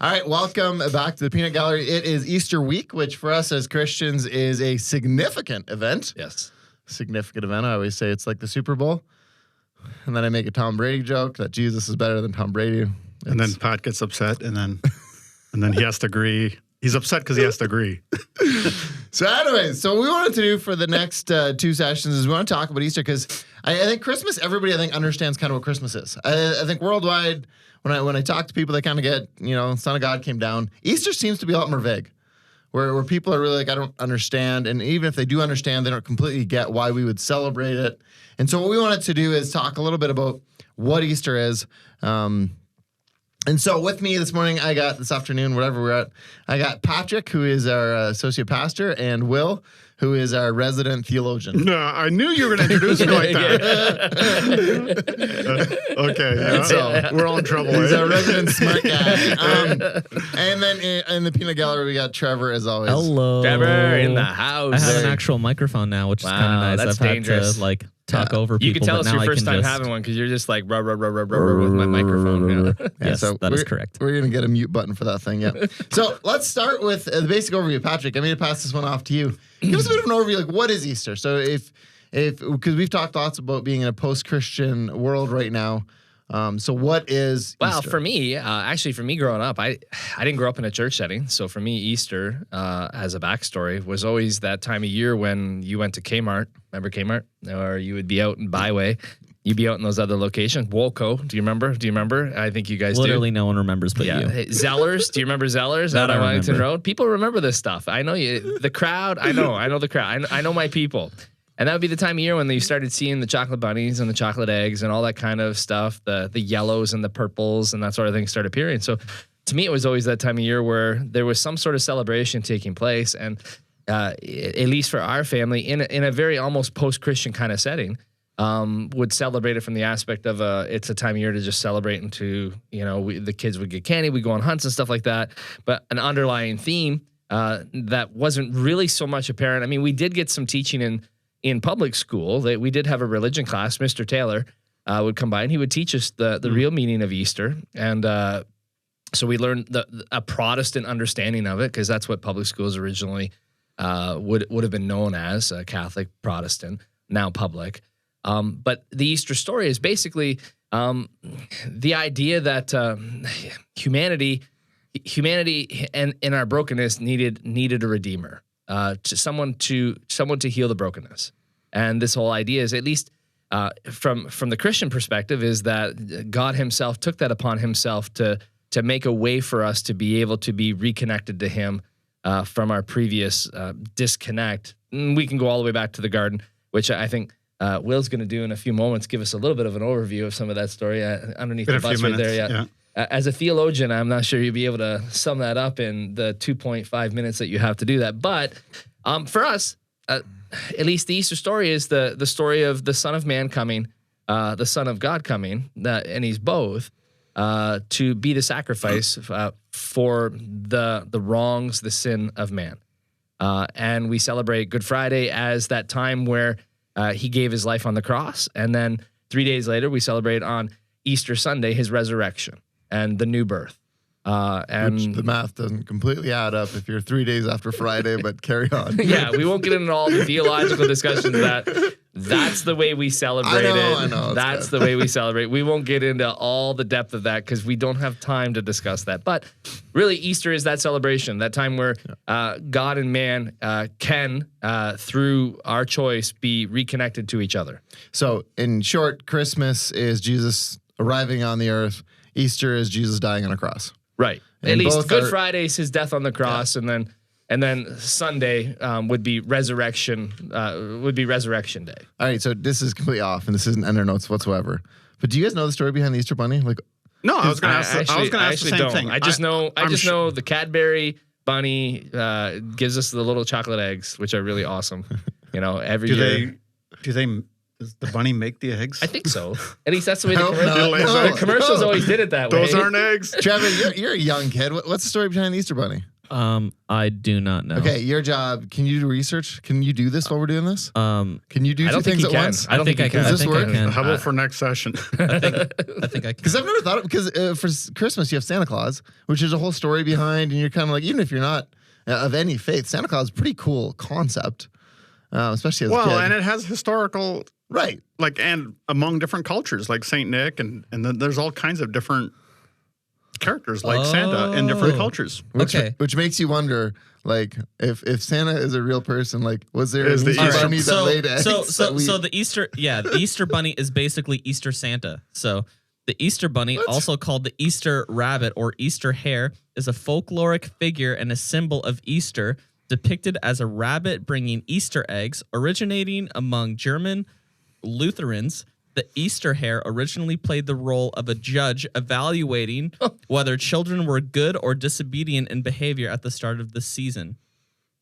All right, welcome back to the Peanut Gallery. It is Easter week, which for us as Christians is a significant event. Yes. Significant event. I always say it's like the Super Bowl. And then I make a Tom Brady joke that Jesus is better than Tom Brady. And then Pat gets upset, and then he has to agree. He's upset because he has to agree. So anyways, so what we wanted to do for the next two sessions is we want to talk about Easter because I think Christmas, everybody I think understands kind of what Christmas is. I think worldwide, when I talk to people, they kind of get, Son of God came down. Easter seems to be a lot more vague, where people are really like, I don't understand. And even if they do understand, they don't completely get why we would celebrate it. And so what we wanted to do is talk a little bit about what Easter is. And so with me this afternoon, whatever we're at, I got Patrick, who is our associate pastor, and Will, who is our resident theologian. No, I knew you were going to introduce me like that. Okay, yeah. So we're all in trouble. He's our resident smart guy. And then in the Peanut Gallery, we got Trevor, as always. Hello. Trevor in the house. I have an actual microphone now, which is kind of nice. That's I've dangerous. had to talk over people. You can tell it's your first time having one because you're just like rub with my microphone. Yeah. Yes, so that is correct. We're going to get a mute button for that thing, yeah. So let's start with the basic overview. Patrick, I'm going to pass this one off to you. Give us a bit of an overview, like what is Easter? So because we've talked lots about being in a post-Christian world right now. So what is Well, Easter? for me, growing up, I didn't grow up in a church setting. So for me, Easter, as a backstory, was always that time of year when you went to Kmart. Remember Kmart? Or you would be out in Byway. You'd be out in those other locations. Woolco, do you remember? I think you guys Literally do. no one remembers but you. Hey, Zellers, do you remember Zellers That out on I Wellington remember. Road? People remember this stuff. I know you. The crowd, I know the crowd. I know my people. And that would be the time of year when you started seeing the chocolate bunnies and the chocolate eggs and all that kind of stuff, the yellows and the purples and that sort of thing started appearing. So to me, it was always that time of year where there was some sort of celebration taking place. And at least for our family, in a very almost post-Christian kind of setting, would celebrate it from the aspect of it's a time of year to just celebrate and to, the kids would get candy, we go on hunts and stuff like that. But an underlying theme that wasn't really so much apparent. I mean, we did get some teaching in public school. We did have a religion class. Mr. Taylor would come by and he would teach us the real meaning of Easter. And so we learned a Protestant understanding of it because that's what public schools originally would have been known as, Catholic, Protestant, now public. But the Easter story is basically the idea that humanity and in our brokenness needed a redeemer, to someone to heal the brokenness. And this whole idea is, at least from the Christian perspective, is that God himself took that upon himself to make a way for us to be able to be reconnected to him from our previous disconnect. And we can go all the way back to the garden, which I think Will's going to do in a few moments, give us a little bit of an overview of some of that story underneath the bus right there. Yeah. As a theologian, I'm not sure you'll be able to sum that up in the 2.5 minutes that you have to do that. But for us, at least the Easter story is the story of the Son of Man coming, the Son of God coming, and he's both, to be the sacrifice for the wrongs, the sin of man. And we celebrate Good Friday as that time where he gave his life on the cross. And then 3 days later, we celebrate on Easter Sunday his resurrection and the new birth. Which the math doesn't completely add up if you're 3 days after Friday, but carry on. Yeah, we won't get into all the theological discussions. That's the way we celebrate I know. That's the way we celebrate. We won't get into all the depth of that because we don't have time to discuss that. But really, Easter is that celebration, that time where God and man can, through our choice, be reconnected to each other. So in short, Christmas is Jesus arriving on the earth. Easter is Jesus dying on a cross. Right. And at least Good are, Friday is his death on the cross, and then Sunday would be resurrection. Day. All right, so this is completely off, and this isn't under notes whatsoever. But do you guys know the story behind the Easter Bunny? Like, no, I was going to ask the same don't. thing. I just know the Cadbury Bunny gives us the little chocolate eggs, which are really awesome. Every year. Does the bunny make the eggs? I think so. At least that's the way the commercials always did it that way. Those aren't eggs. Trevor, you're a young kid. What's the story behind the Easter Bunny? I do not know. Okay, your job. Can you do research? Can you do this while we're doing this? Can you do I two don't think things he at can. once? I don't think I can. Does this I think work? I can. How about for next session? I think I can. Because I've never thought of because for Christmas you have Santa Claus, which is a whole story behind, and you're kind of like, even if you're not of any faith, Santa Claus is a pretty cool concept, especially as a kid. Well, and it has historical, Right. like, and among different cultures, like Saint Nick, and then there's all kinds of different characters like Santa in different cultures. Which makes you wonder, like, if Santa is a real person, like, was there Is an the Easter Easter- bunny that laid eggs? So the Easter bunny is basically Easter Santa. So the Easter bunny, What? also called the Easter rabbit or Easter hare, is a folkloric figure and a symbol of Easter, depicted as a rabbit bringing Easter eggs. Originating among German Lutherans, the Easter hare originally played the role of a judge evaluating whether children were good or disobedient in behavior at the start of the season.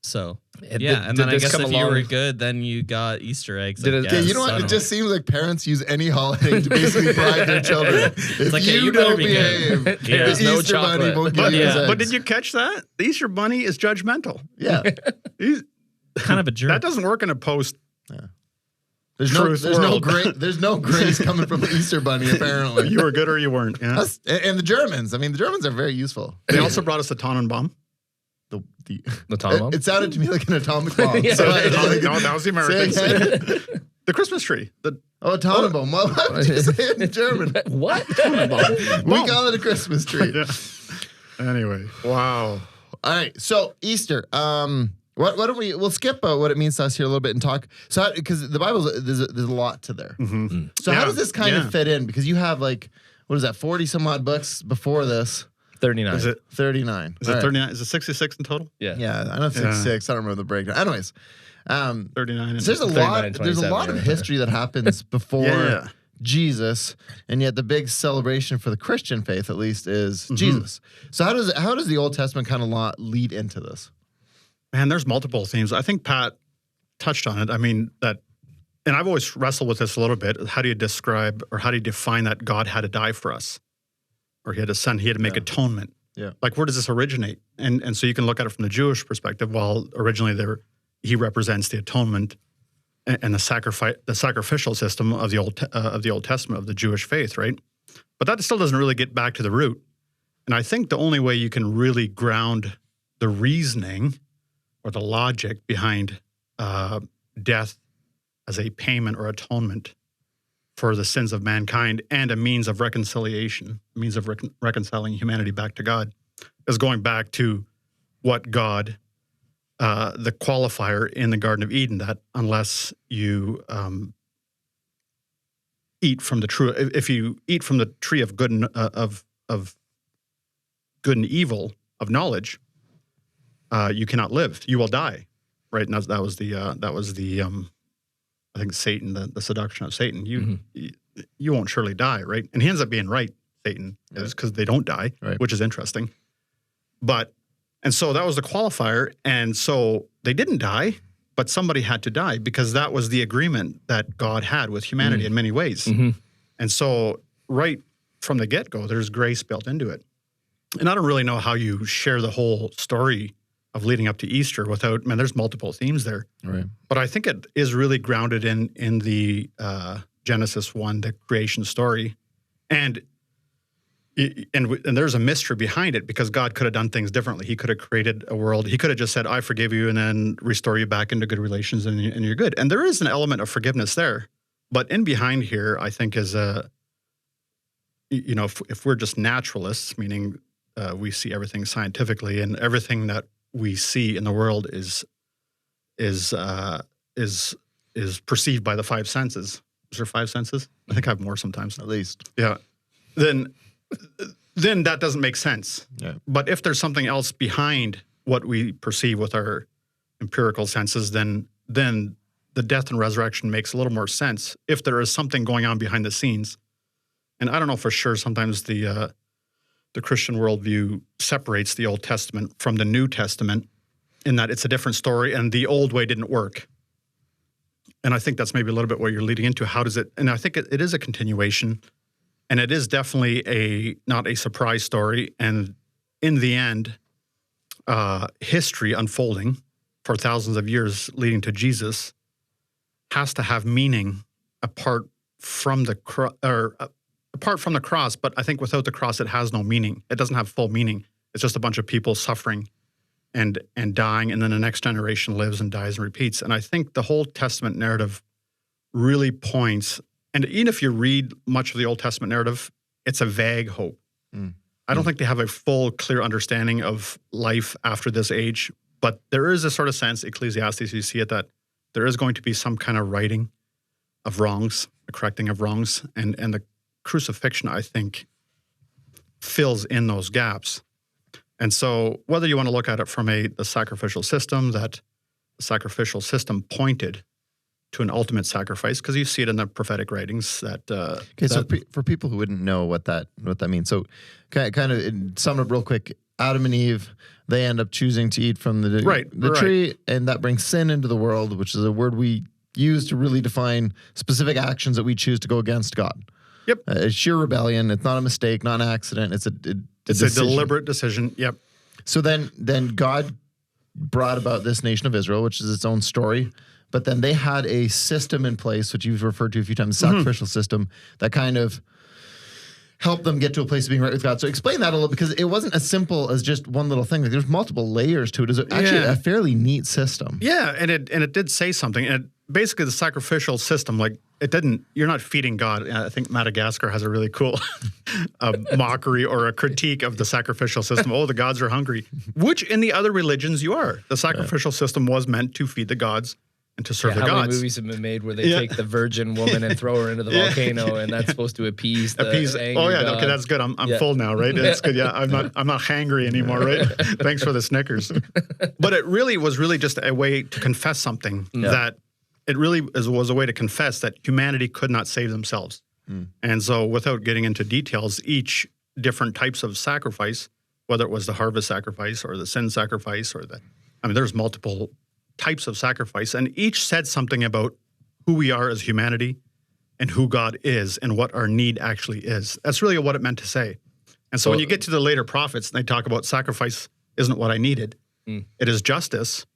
So, and then I guess if you were good, then you got Easter eggs. Did it- Okay, you know what? It just seems like parents use any holiday to basically bribe their children. If like, hey, you you better don't be behave, good. the There's no Easter bunny chocolate. won't give you his eggs. But did you catch that? The Easter Bunny is judgmental. Yeah. He's, kind of a jerk. that doesn't work in a post. There's no world. grace coming from the Easter bunny, apparently. You were good or you weren't. Yeah. And the Germans. I mean, the Germans are very useful. They also brought us the Tannenbaum. The Tom. It sounded to me like an atomic bomb. Yeah. So No, that was the Americans. Say again. The Christmas tree. Oh, Tannenbaum. Why would you say it in German? What? We call it a Christmas tree. Yeah. Anyway, wow. All right. So Easter. What do we'll skip what it means to us here a little bit and talk. So because the Bible there's a lot to there. Mm-hmm. So how Yeah, does this kind yeah. of fit in? Because you have like what is that 40 some odd books before this? 39. Is it 39. is All it right. 39? Is it 66 in total? Yeah. Yeah, I know 66. I don't remember the breakdown. Anyways, 39. so there's a 39, lot. There's a lot of 27, history that happens before Yeah. Jesus, and yet the big celebration for the Christian faith, at least, is Jesus. So how does the Old Testament kind of lead into this? Man, there's multiple themes. I think Pat touched on it. I mean, and I've always wrestled with this a little bit. How do you describe or how do you define that God had to die for us? Or he had to send, he had to make atonement. Yeah. Like, where does this originate? And so you can look at it from the Jewish perspective. Well, originally he represents the atonement and the sacrificial system of the Old Testament, of the Jewish faith, right? But that still doesn't really get back to the root. And I think the only way you can really ground the reasoning or the logic behind death as a payment or atonement for the sins of mankind and a means of reconciliation, a means of reconciling humanity back to God, is going back to what God, the qualifier in the Garden of Eden, that unless you eat from if you eat from the tree of good and of good and evil, of knowledge, you cannot live. You will die, right? And that was the I think Satan, the seduction of Satan. You won't surely die, right? And he ends up being right. Satan is, because they don't die, Right. which is interesting. And so that was the qualifier, and so they didn't die, but somebody had to die because that was the agreement that God had with humanity in many ways. And so right from the get-go, there's grace built into it. And I don't really know how you share the whole story of leading up to Easter without, there's multiple themes there. Right. But I think it is really grounded in the Genesis 1, the creation story. And there's a mystery behind it because God could have done things differently. He could have created a world. He could have just said, I forgive you, and then restore you back into good relations, and you're good. And there is an element of forgiveness there. But in behind here, I think is if we're just naturalists, meaning we see everything scientifically, and everything that we see in the world is perceived by the five senses. Is there five senses? I think I have more sometimes. At least. Yeah. Then that doesn't make sense. Yeah. But if there's something else behind what we perceive with our empirical senses, then the death and resurrection makes a little more sense if there is something going on behind the scenes. And I don't know for sure, sometimes the Christian worldview separates the Old Testament from the New Testament in that it's a different story and the old way didn't work. And I think that's maybe a little bit what you're leading into. How does it, and I think it is a continuation, and it is definitely not a surprise story. And in the end, history unfolding for thousands of years leading to Jesus has to have meaning apart from the cross. But I think without the cross, it has no meaning. It doesn't have full meaning. It's just a bunch of people suffering and dying, and then the next generation lives and dies and repeats. And I think the whole Testament narrative really points, and even if you read much of the Old Testament narrative, it's a vague hope. I don't think they have a full, clear understanding of life after this age, but there is a sort of sense, Ecclesiastes, you see it, that there is going to be some kind of righting of wrongs, a correcting of wrongs, and the crucifixion, I think, fills in those gaps. And so whether you want to look at it from the sacrificial system, that the sacrificial system pointed to an ultimate sacrifice, because you see it in the prophetic writings that... so for people who wouldn't know what that means, so kind of sum it up real quick, Adam and Eve, they end up choosing to eat from the tree, and that brings sin into the world, which is a word we use to really define specific actions that we choose to go against God. Yep. It's sheer rebellion. It's not a mistake, not an accident. It's a deliberate decision. Yep. So then God brought about this nation of Israel, which is its own story. But then they had a system in place, which you've referred to a few times, a sacrificial system that kind of helped them get to a place of being right with God. So explain that a little, because it wasn't as simple as just one little thing. Like, there's multiple layers to it. It's actually a fairly neat system. Yeah, and it did say something. And basically the sacrificial system, like, you're not feeding God. I think Madagascar has a really cool mockery or a critique of the sacrificial system. Oh, the gods are hungry, which in the other religions you are. The sacrificial system was meant to feed the gods and to serve the gods. How many movies have been made where they take the virgin woman and throw her into the volcano, and that's supposed to appease the angry god? Okay, that's good. I'm full now, right? That's good. Yeah, I'm not hangry anymore, right? Thanks for the Snickers. But it really was just a way to confess something that it really was a way to confess that humanity could not save themselves. And so, without getting into details, each different types of sacrifice, whether it was the harvest sacrifice or the sin sacrifice there's multiple types of sacrifice, and each said something about who we are as humanity and who God is and what our need actually is. That's really what it meant to say. And so when you get to the later prophets, and they talk about sacrifice isn't what I needed, it is justice.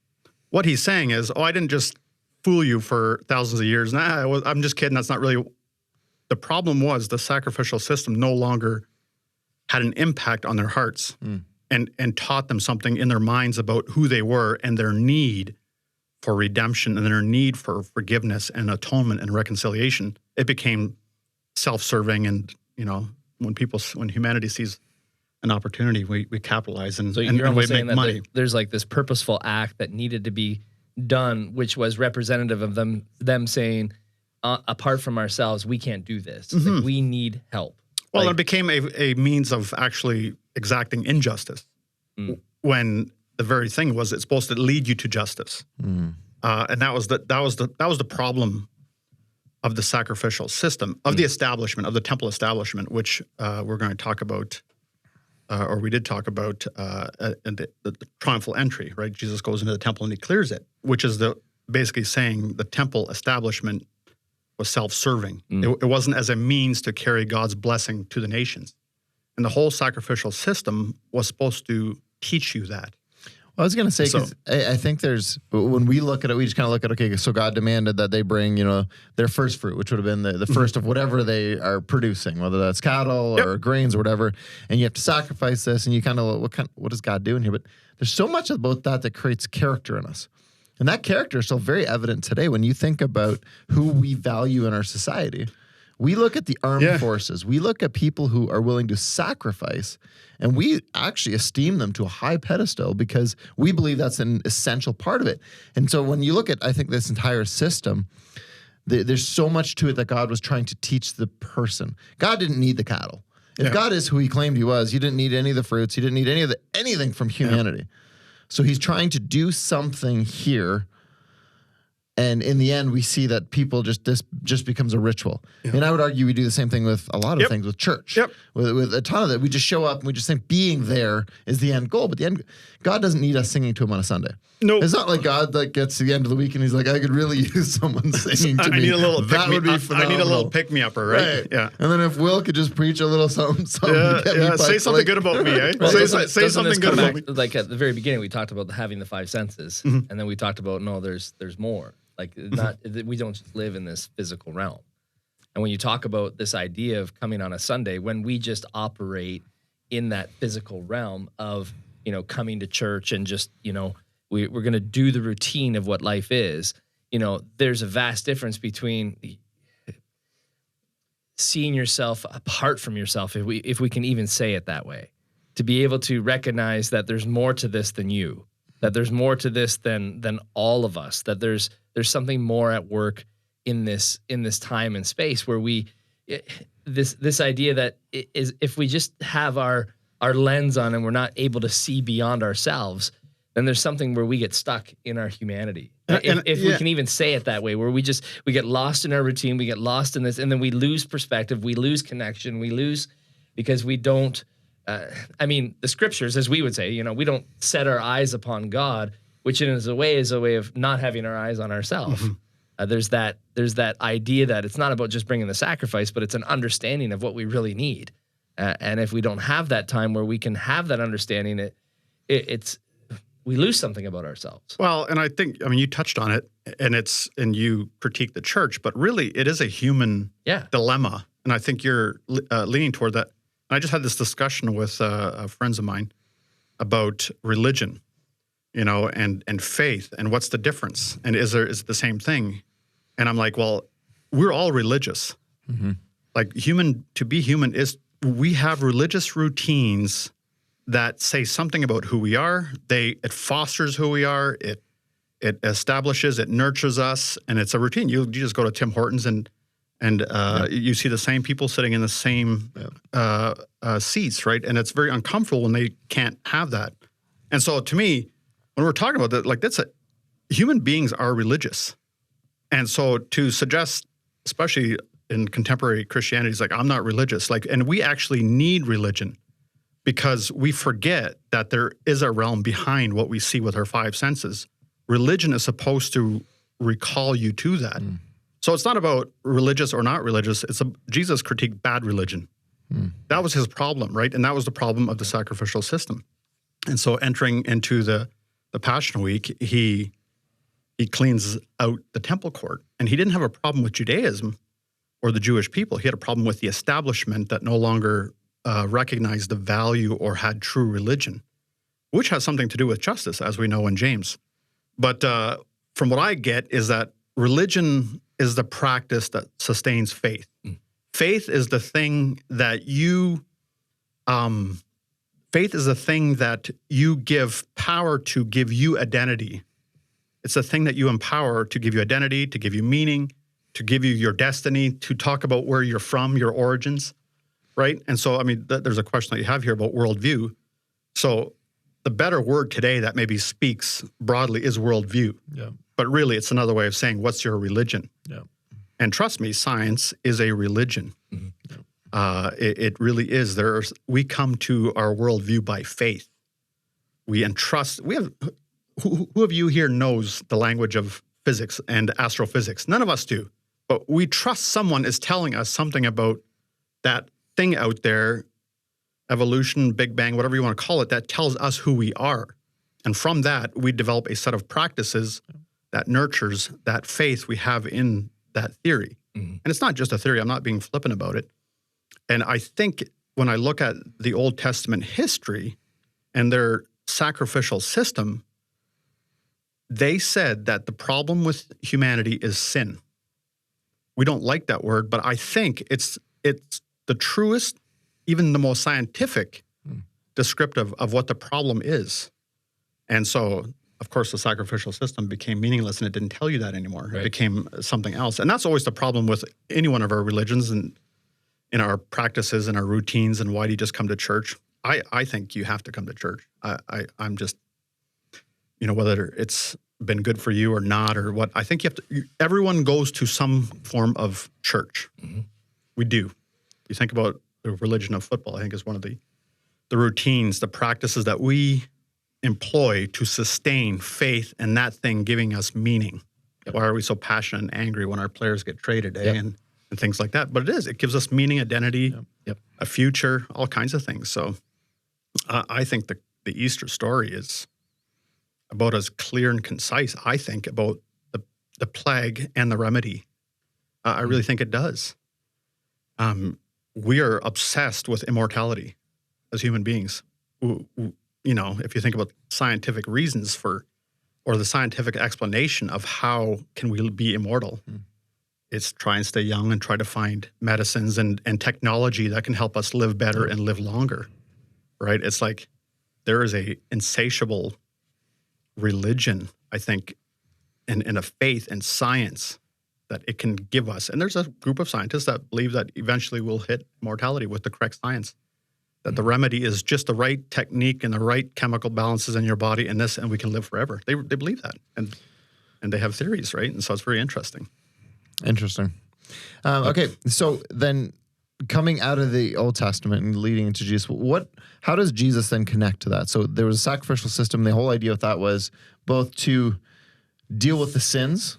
What he's saying is, I didn't just fool you for thousands of years. I'm just kidding. That's not really... The problem was the sacrificial system no longer had an impact on their hearts and taught them something in their minds about who they were and their need for redemption and their need for forgiveness and atonement and reconciliation. It became self-serving, and when humanity sees an opportunity, we capitalize and you're we almost make saying that money. There's like this purposeful act that needed to be done, which was representative of them saying, apart from ourselves, we can't do this. Like, we need help. Well, it became a means of actually exacting injustice when the very thing was it's supposed to lead you to justice. And that was the problem of the sacrificial system, of the establishment, of the temple establishment, which we're going to talk about, or we did talk about in the triumphal entry, right? Jesus goes into the temple and he clears it, which is basically saying the temple establishment was self-serving. It wasn't as a means to carry God's blessing to the nations. And the whole sacrificial system was supposed to teach you that. Well, I was going to say, because I think when we look at it, we just kind of look at, okay, so God demanded that they bring, their first fruit, which would have been the first of whatever they are producing, whether that's cattle or grains or whatever. And you have to sacrifice this, and you kind of, what is God doing here? But there's so much about that creates character in us. And that character is still very evident today when you think about who we value in our society. We look at the armed forces. We look at people who are willing to sacrifice, and we actually esteem them to a high pedestal because we believe that's an essential part of it. And so when you look at, I think, this entire system, there's so much to it that God was trying to teach the person. God didn't need the cattle. If God is who he claimed he was, he didn't need any of the fruits. He didn't need anything from humanity. So he's trying to do something here And in the end, we see that people this just becomes a ritual. And I would argue we do the same thing with a lot of things with church. With a ton of it, we just show up and we just think being there is the end goal. But the end, God doesn't need us singing to him on a Sunday. No, it's not like God like gets to the end of the week and he's like, I could really use someone singing to me. I need a little that would be phenomenal. I need a little pick me upper, right? Yeah. And then if Will could just preach a little something to get me say something good about me, eh? Well, say something good about me. Like at the very beginning, we talked about having the five senses, and then we talked about there's more. Like we don't just live in this physical realm. And when you talk about this idea of coming on a Sunday, when we just operate in that physical realm of coming to church and just we're going to do the routine of what life is, there's a vast difference between seeing yourself apart from yourself, if we can even say it that way, to be able to recognize that there's more to this than you, that there's more to this than all of us, that there's something more at work in this time and space where this idea that is, if we just have our lens on and we're not able to see beyond ourselves, then there's something where we get stuck in our humanity. If we can even say it that way, where we get lost in our routine, we get lost in this, and then we lose perspective, we lose connection, we lose because we don't. The scriptures, as we would say, we don't set our eyes upon God, which in a way is a way of not having our eyes on ourselves. There's that idea that it's not about just bringing the sacrifice, but it's an understanding of what we really need. And if we don't have that time where we can have that understanding, we lose something about ourselves. Well, and I think, you touched on it, and you critique the church, but really it is a human dilemma. And I think you're leaning toward that. And I just had this discussion with friends of mine about religion, and faith, and what's the difference? And is it the same thing? And I'm like, well, we're all religious. Like to be human we have religious routines that say something about who we are. It fosters who we are. It establishes, it nurtures us, and it's a routine. You just go to Tim Hortons and you see the same people sitting in the same seats, right? And it's very uncomfortable when they can't have that. And so to me, when we're talking about that, human beings are religious. And so to suggest, especially in contemporary Christianity, is like, I'm not religious. And we actually need religion because we forget that there is a realm behind what we see with our five senses. Religion is supposed to recall you to that. So it's not about religious or not religious. Jesus critiqued bad religion. That was his problem, right? And that was the problem of the sacrificial system. And so entering into the Passion Week, he cleans out the temple court. And he didn't have a problem with Judaism or the Jewish people. He had a problem with the establishment that no longer recognized the value or had true religion, which has something to do with justice, as we know in James. But from what I get is that religion is the practice that sustains faith. Faith is the thing that you give power to give you identity. It's the thing that you empower to give you identity, to give you meaning, to give you your destiny, to talk about where you're from, your origins, right? And so, there's a question that you have here about worldview. So the better word today that maybe speaks broadly is worldview. Yeah. But really, it's another way of saying, what's your religion? Yeah. And trust me, science is a religion. It really is. We come to our worldview by faith. We entrust. Who of you here knows the language of physics and astrophysics? None of us do. But we trust someone is telling us something about that thing out there, evolution, Big Bang, whatever you want to call it, that tells us who we are. And from that, we develop a set of practices that nurtures that faith we have in that theory. And it's not just a theory. I'm not being flippant about it. And I think when I look at the Old Testament history and their sacrificial system, they said that the problem with humanity is sin. We don't like that word, but I think it's the truest, even the most scientific descriptive of what the problem is. And so, of course, the sacrificial system became meaningless and it didn't tell you that anymore. Right. It became something else. And that's always the problem with any one of our religions and in our practices and our routines and why do you just come to church? I think you have to come to church. I'm just, whether it's been good for you or not, or what. I think everyone goes to some form of church. Mm-hmm. We do. You think about the religion of football, I think is one of the routines, the practices that we employ to sustain faith in that thing giving us meaning. Yep. Why are we so passionate and angry when our players get traded, and things like that? But it gives us meaning, identity, a future, all kinds of things. So I think the Easter story is about as clear and concise, I think, about the plague and the remedy. I really think it does. We are obsessed with immortality as human beings. You know, if you think about scientific reasons or the scientific explanation of how can we be immortal, it's try and stay young and try to find medicines and technology that can help us live better and live longer, right? It's like there is a insatiable religion, I think, and a faith in science that it can give us. And there's a group of scientists that believe that eventually we'll hit mortality with the correct science, that the remedy is just the right technique and the right chemical balances in your body and we can live forever. They believe that. And they have theories, right? And so it's very interesting. Interesting. Okay, so then coming out of the Old Testament and leading into Jesus, how does Jesus then connect to that? So there was a sacrificial system. The whole idea with that was both to deal with the sins,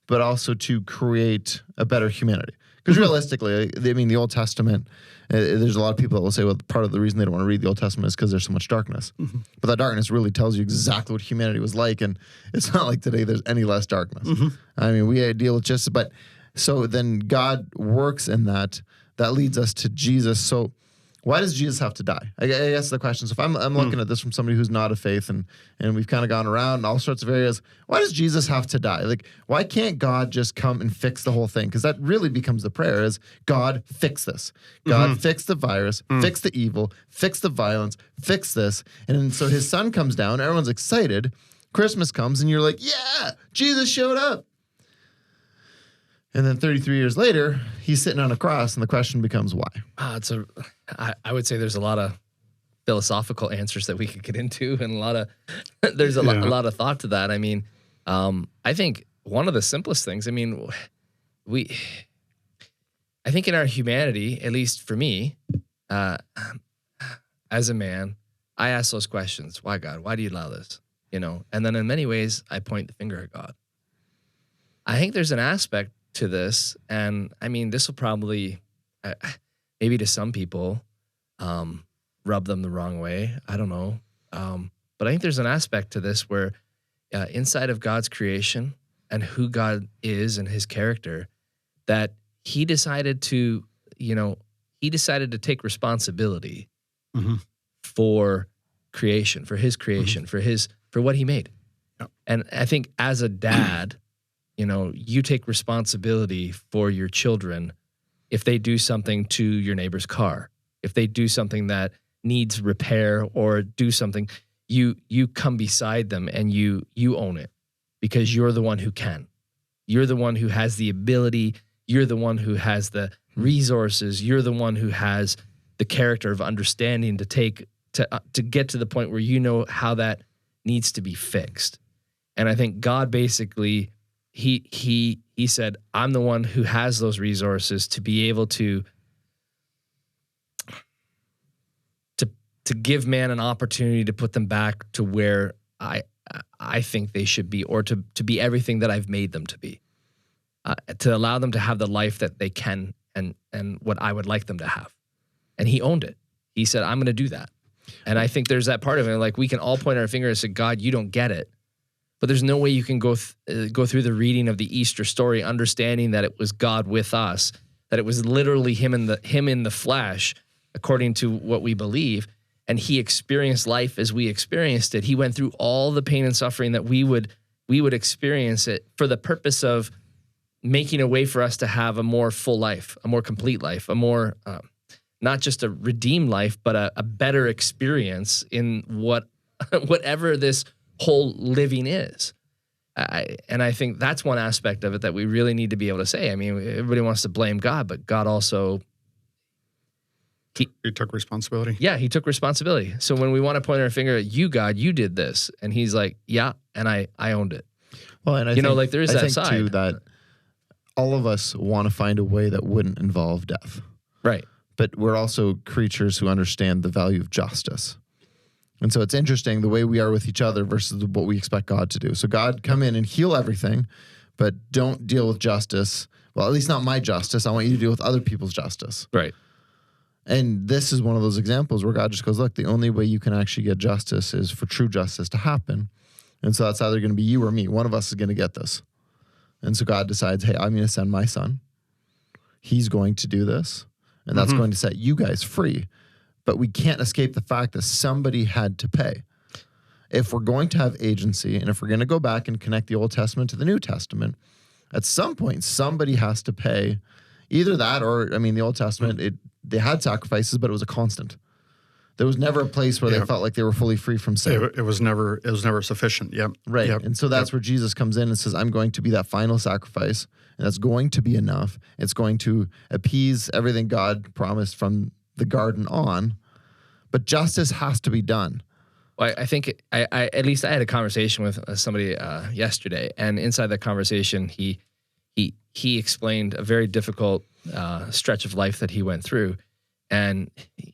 but also to create a better humanity. Because realistically, I mean, the Old Testament, there's a lot of people that will say, well, part of the reason they don't want to read the Old Testament is because there's so much darkness. Mm-hmm. But that darkness really tells you exactly what humanity was like. And it's not like today there's any less darkness. Mm-hmm. I mean, we deal with so then God works in that. That leads us to Jesus. So why does Jesus have to die? I guess the question. So if I'm looking at this from somebody who's not of faith, and we've kind of gone around in all sorts of areas, why does Jesus have to die? Like, why can't God just come and fix the whole thing? Because that really becomes the prayer: is God, fix this. God, fix the virus, fix the evil, fix the violence, fix this. And so his son comes down, everyone's excited. Christmas comes, and you're like, yeah, Jesus showed up. And then 33 years later, he's sitting on a cross, and the question becomes why? I would say there's a lot of philosophical answers that we could get into, and there's a lot of thought to that. I mean, I think one of the simplest things. I mean, I think in our humanity, at least for me, as a man, I ask those questions: why God? Why do you allow this? You know, and then in many ways, I point the finger at God. I think there's an aspect to this, and I mean, this will probably, maybe to some people, rub them the wrong way. I don't know. But I think there's an aspect to this where inside of God's creation and who God is and his character, that he decided to take responsibility for creation, for his creation, for what he made. Yep. And I think as a dad, you take responsibility for your children if they do something to your neighbor's car, if they do something that needs repair or do something, you come beside them and you own it because you're the one who can. You're the one who has the ability. You're the one who has the resources. You're the one who has the character of understanding to get to the point where you know how that needs to be fixed. And I think God basically, he said, I'm the one who has those resources to be able to give man an opportunity to put them back to where I think they should be, or to be everything that I've made them to be, to allow them to have the life that they can and what I would like them to have. And he owned it. He said, I'm going to do that. And I think there's that part of it. Like, we can all point our finger and say, God, you don't get it. But there's no way you can go through the reading of the Easter story, understanding that it was God with us, that it was literally him in the flesh, according to what we believe. And he experienced life as we experienced it. He went through all the pain and suffering that we would experience it for the purpose of making a way for us to have a more full life, a more complete life, a more, not just a redeemed life, but a better experience in whatever this whole living is. And I think that's one aspect of it that we really need to be able to say. I mean, everybody wants to blame God, but God also, He took responsibility. Yeah, he took responsibility. So when we want to point our finger at you, God, you did this, and he's like, yeah, and I owned it. Well, and I You know, think, like, there is I that think side. too that all of us want to find a way that wouldn't involve death. Right. But we're also creatures who understand the value of justice. And so it's interesting the way we are with each other versus what we expect God to do. So God, come in and heal everything, but don't deal with justice. Well, at least not my justice. I want you to deal with other people's justice. Right. And this is one of those examples where God just goes, look, the only way you can actually get justice is for true justice to happen. And so that's either going to be you or me. One of us is going to get this. And so God decides, hey, I'm going to send my son. He's going to do this. And that's going to set you guys free. But we can't escape the fact that somebody had to pay. If we're going to have agency, and if we're going to go back and connect the Old Testament to the New Testament, at some point, somebody has to pay either that or, I mean, the Old Testament, they had sacrifices, but it was a constant. There was never a place where they felt like they were fully free from sin. It was never sufficient. Yep. Right. Yep. And so that's where Jesus comes in and says, I'm going to be that final sacrifice. And that's going to be enough. It's going to appease everything God promised from the garden on. But justice has to be done. Well, I think I at least I had a conversation with somebody yesterday, and inside that conversation, he explained a very difficult stretch of life that he went through, and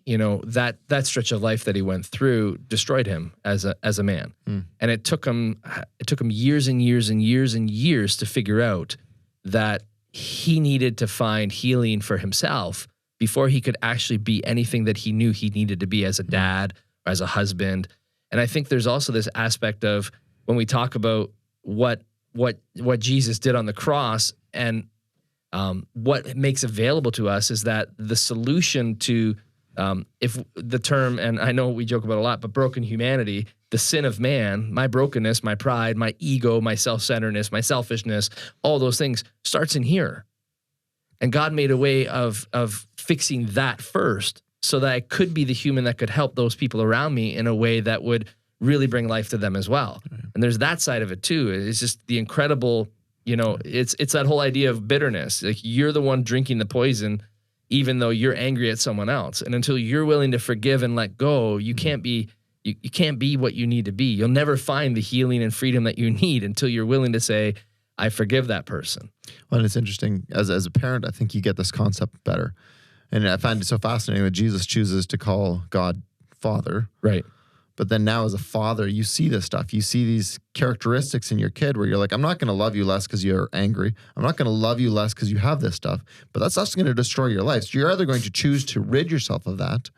you know that stretch of life that he went through destroyed him as a man, and it took him years and years and years and years to figure out that he needed to find healing for himself before he could actually be anything that he knew he needed to be as a dad or as a husband. And I think there's also this aspect of when we talk about what Jesus did on the cross and what it makes available to us is that the solution to if the term, and I know we joke about it a lot, but broken humanity, the sin of man, my brokenness, my pride, my ego, my self-centeredness, my selfishness, all those things starts in here. And God made a way of fixing that first so that I could be the human that could help those people around me in a way that would really bring life to them as well. Right. And there's that side of it too. It's just the incredible, you know, it's that whole idea of bitterness. Like you're the one drinking the poison, even though you're angry at someone else. And until you're willing to forgive and let go, you can't be you can't be what you need to be. You'll never find the healing and freedom that you need until you're willing to say, I forgive that person. Well, and it's interesting, as a parent, I think you get this concept better. And I find it so fascinating that Jesus chooses to call God Father. Right. But then now as a father, you see this stuff. You see these characteristics in your kid where you're like, I'm not going to love you less because you're angry. I'm not going to love you less because you have this stuff. But that's also going to destroy your life. So you're either going to choose to rid yourself of that,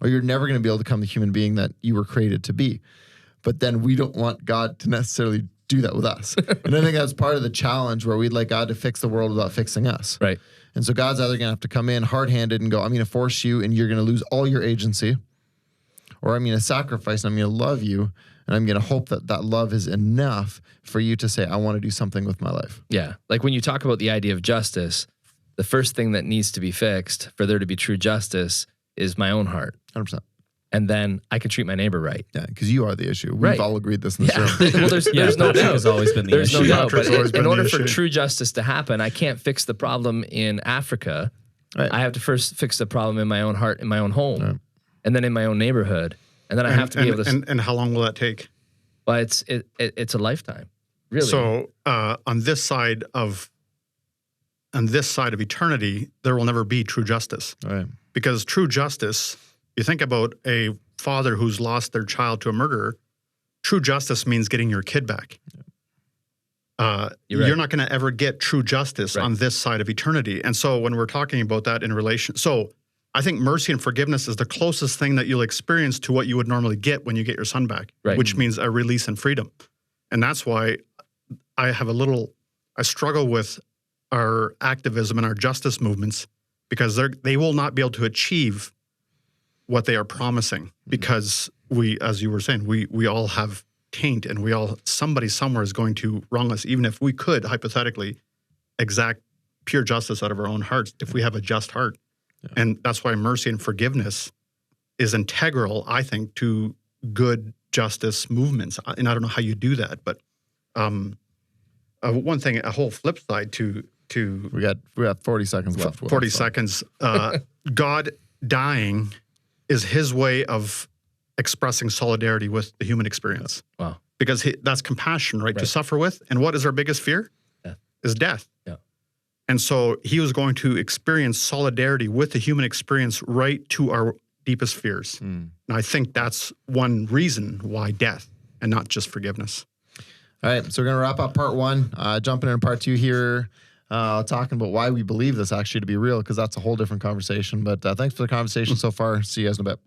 or you're never going to be able to become the human being that you were created to be. But then we don't want God to necessarily do that with us. And I think that's part of the challenge where we'd like God to fix the world without fixing us. Right. And so God's either going to have to come in hard-handed and go, I'm going to force you and you're going to lose all your agency, or I'm going to sacrifice and I'm going to love you and I'm going to hope that that love is enough for you to say, I want to do something with my life. Yeah. Like when you talk about the idea of justice, the first thing that needs to be fixed for there to be true justice is my own heart. 100%. And then I can treat my neighbor right. Yeah, because you are the issue. We've Right. all agreed this in this room. Well, there's no Patrick doubt. has always been the There's issue. no doubt. Patrick's But always been in the order for issue. true justice to happen, I can't fix the problem in Africa. Right. I have to first fix the problem in my own heart, in my own home, Right. and then in my own neighborhood. And then I have to be able to. And how long will that take? But it's a lifetime, really. So on this side of eternity, there will never be true justice. All right. Because true justice, you think about a father who's lost their child to a murderer, true justice means getting your kid back. You're right. You're not going to ever get true justice Right. on this side of eternity. And so when we're talking about that in relation, so I think mercy and forgiveness is the closest thing that you'll experience to what you would normally get when you get your son back, Right. which means a release and freedom. And that's why I struggle with our activism and our justice movements, because they will not be able to achieve what they are promising, because we, as you were saying, we all have taint, and somebody somewhere is going to wrong us, even if we could hypothetically exact pure justice out of our own hearts, if we have a just heart. Yeah. And that's why mercy and forgiveness is integral, I think, to good justice movements. And I don't know how you do that, but one thing, a whole flip side to We got 40 seconds left. 40 seconds. God dying is his way of expressing solidarity with the human experience. Wow. Because that's compassion, right? To Right. suffer with. And what is our biggest fear? Death. Is death. Yeah. And so he was going to experience solidarity with the human experience right to our deepest fears. And I think that's one reason why death and not just forgiveness. All right, so we're going to wrap up part one. Jumping into part two here, talking about why we believe this actually to be real, because that's a whole different conversation. But thanks for the conversation so far. See you guys in a bit.